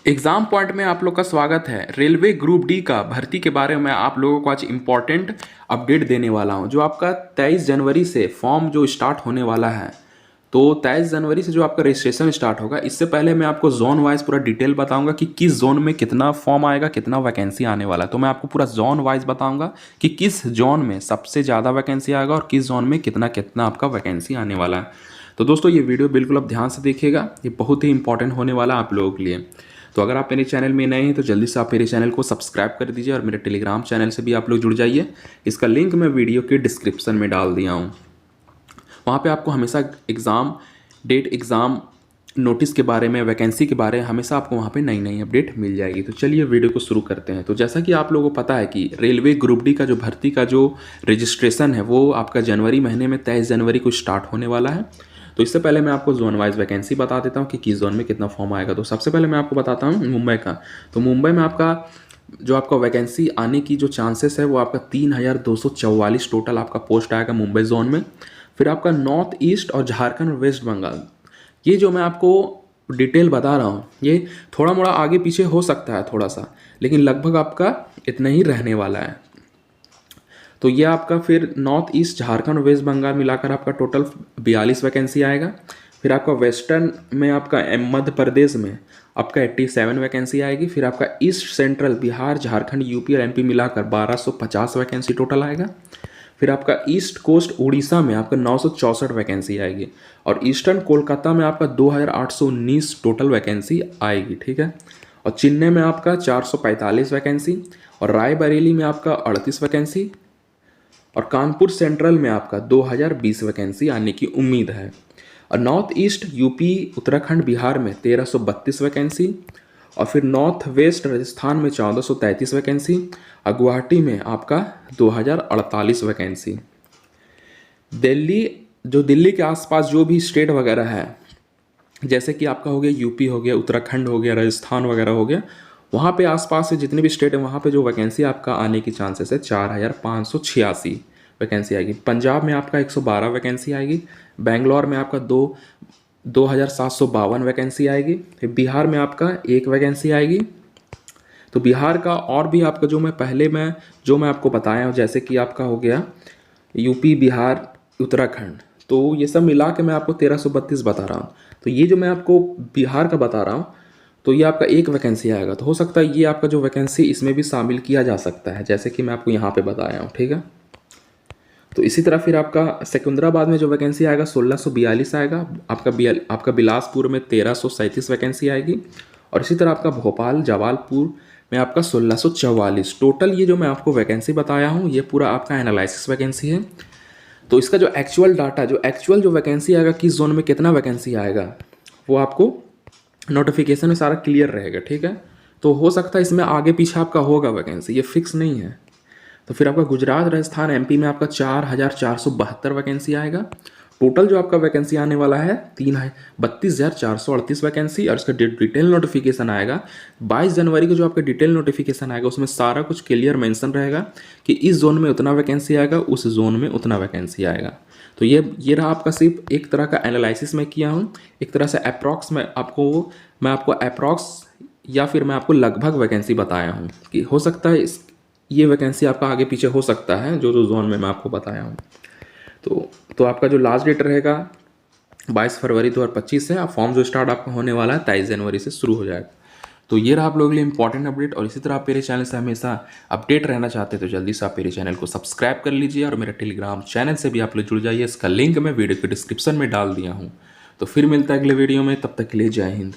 Exam point में आप लोग का स्वागत है। रेलवे ग्रुप डी का भर्ती के बारे में आप लोगों को आज इम्पोर्टेंट अपडेट देने वाला हूं। जो आपका 23 जनवरी से फॉर्म जो स्टार्ट होने वाला है, तो 23 जनवरी से जो आपका रजिस्ट्रेशन स्टार्ट होगा, इससे पहले मैं आपको जोन वाइज पूरा डिटेल बताऊंगा कि किस जोन में कितना फॉर्म आएगा, कितना वैकेंसी आने वाला है। तो मैं आपको पूरा जोन वाइज बताऊंगा कि किस जोन में सबसे ज़्यादा वैकेंसी आएगा और किस जोन में कितना कितना आपका वैकेंसी आने वाला है। तो दोस्तों ये वीडियो बिल्कुल आप ध्यान से देखिएगा, ये बहुत ही इंपॉर्टेंट होने वाला है आप लोगों के लिए। तो अगर आप मेरे चैनल में नए हैं तो जल्दी से आप मेरे चैनल को सब्सक्राइब कर दीजिए और मेरे टेलीग्राम चैनल से भी आप लोग जुड़ जाइए। इसका लिंक मैं वीडियो के डिस्क्रिप्शन में डाल दिया हूँ। वहाँ पे आपको हमेशा एग्ज़ाम डेट, एग्ज़ाम नोटिस के बारे में, वैकेंसी के बारे में हमेशा आपको वहाँ पे नई नई अपडेट मिल जाएगी। तो चलिए वीडियो को शुरू करते हैं। तो जैसा कि आप लोगों को पता है कि रेलवे ग्रुप डी का जो भर्ती का जो रजिस्ट्रेशन है वो आपका जनवरी महीने में 23 जनवरी को स्टार्ट होने वाला है। तो इससे पहले मैं आपको जोन वाइज वैकेंसी बता देता हूँ कि किस जोन में कितना फॉर्म आएगा। तो सबसे पहले मैं आपको बताता हूँ मुंबई का। तो मुंबई में आपका वैकेंसी आने की जो चांसेस है वो आपका 3244 टोटल आपका पोस्ट आएगा मुंबई जोन में। फिर आपका नॉर्थ ईस्ट और झारखंड और वेस्ट बंगाल, ये जो मैं आपको डिटेल बता रहा हूँ ये थोड़ा मोड़ा आगे पीछे हो सकता है थोड़ा सा, लेकिन लगभग आपका इतना ही रहने वाला है। तो ये आपका फिर नॉर्थ ईस्ट, झारखंड और वेस्ट बंगाल मिलाकर आपका टोटल 42 वैकेंसी आएगा। फिर आपका वेस्टर्न में आपका मध्य प्रदेश में आपका 87 वैकेंसी आएगी। फिर आपका east central Bihar, Jharkhand, UP और एमपी मिलाकर 1250 वैकेंसी टोटल आएगा। फिर आपका ईस्ट कोस्ट उड़ीसा में आपका 964 वैकेंसी आएगी और ईस्टर्न कोलकाता में आपका 2819 टोटल वैकेंसी आएगी, ठीक है। और चेन्नई में आपका 445 वैकेंसी और रायबरेली में आपका 38 वैकेंसी और कानपुर सेंट्रल में आपका 2020 वैकेंसी आने की उम्मीद है। और north east UP, Uttarakhand, Bihar में 1332 वैकेंसी और फिर नॉर्थ वेस्ट राजस्थान में 1433 वैकेंसी और गुवाहाटी में आपका 2048 वैकेंसी। दिल्ली के आसपास जो भी स्टेट वगैरह है, जैसे कि आपका हो गया यूपी हो गया, उत्तराखंड हो गया, राजस्थान वगैरह हो गया, वहाँ पे आसपास से जितने भी स्टेट है वहाँ पे जो वैकेंसी आपका आने की चांसेस है 4586 वैकेंसी आएगी। पंजाब में आपका 112 वैकेंसी आएगी। बेंगलोर में आपका 2752 वैकेंसी आएगी। फिर बिहार में आपका 1 वैकेंसी आएगी। तो बिहार का और भी आपका जो मैं आपको बताया हूँ, जैसे कि आपका हो गया यूपी, बिहार, उत्तराखंड, तो ये सब मिला के मैं आपको 1332 बता रहा हूँ। तो ये जो मैं आपको बिहार का बता रहा हूँ तो ये आपका 1 वैकेंसी आएगा। तो हो सकता है ये आपका जो वैकेंसी इसमें भी शामिल किया जा सकता है, जैसे कि मैं आपको यहाँ पे बताया हूँ, ठीक है। तो इसी तरह फिर आपका सिकंदराबाद में जो वैकेंसी आएगा 1642 आएगा। आपका बिलासपुर में 1337 वैकेंसी आएगी और इसी तरह आपका भोपाल, जवालपुर में आपका 1644। टोटल ये जो मैं आपको वैकेंसी बताया हूँ ये पूरा आपका एनालिसिस वैकेंसी है। तो इसका जो एक्चुअल डाटा, जो वैकेंसी आएगा, किस जोन में कितना वैकेंसी आएगा, वो आपको नोटिफिकेशन में सारा क्लियर रहेगा, ठीक है। तो हो सकता है इसमें आगे पीछे आपका होगा वैकेंसी, ये फिक्स नहीं है। तो फिर आपका गुजरात, राजस्थान, एमपी में आपका 4472 वैकेंसी आएगा। टोटल जो आपका वैकेंसी आने वाला है 32,438 वैकेंसी। और इसका डिटेल नोटिफिकेशन आएगा 22 जनवरी को। जो आपका डिटेल नोटिफिकेशन आएगा उसमें सारा कुछ क्लियर मेंशन रहेगा कि इस जोन में उतना वैकेंसी आएगा, उस जोन में उतना वैकेंसी आएगा। तो ये रहा आपका सिर्फ एक तरह का एनालिसिस मैं किया हूँ, एक तरह से अप्रॉक्स मैं आपको अप्रॉक्स या फिर मैं आपको लगभग वैकेंसी बताया हूँ कि हो सकता है ये वैकेंसी आपका आगे पीछे हो सकता है जो जोन में मैं आपको बताया हूँ। तो आपका जो लास्ट डेट रहेगा 22 फरवरी 2025 है। फॉर्म जो स्टार्ट आपका होने वाला है 23 जनवरी से शुरू हो जाएगा। तो ये रहा आप लोगों के लिए इंपॉर्टेंट अपडेट। और इसी तरह आप मेरे चैनल से हमेशा अपडेट रहना चाहते हैं तो जल्दी से आप मेरे चैनल को सब्सक्राइब कर लीजिए और मेरे टेलीग्राम चैनल से भी आप लोग जुड़ जाइए। इसका लिंक मैं वीडियो के डिस्क्रिप्शन में डाल दिया हूँ। तो फिर मिलता है अगले वीडियो में, तब तक के लिए जय हिंद।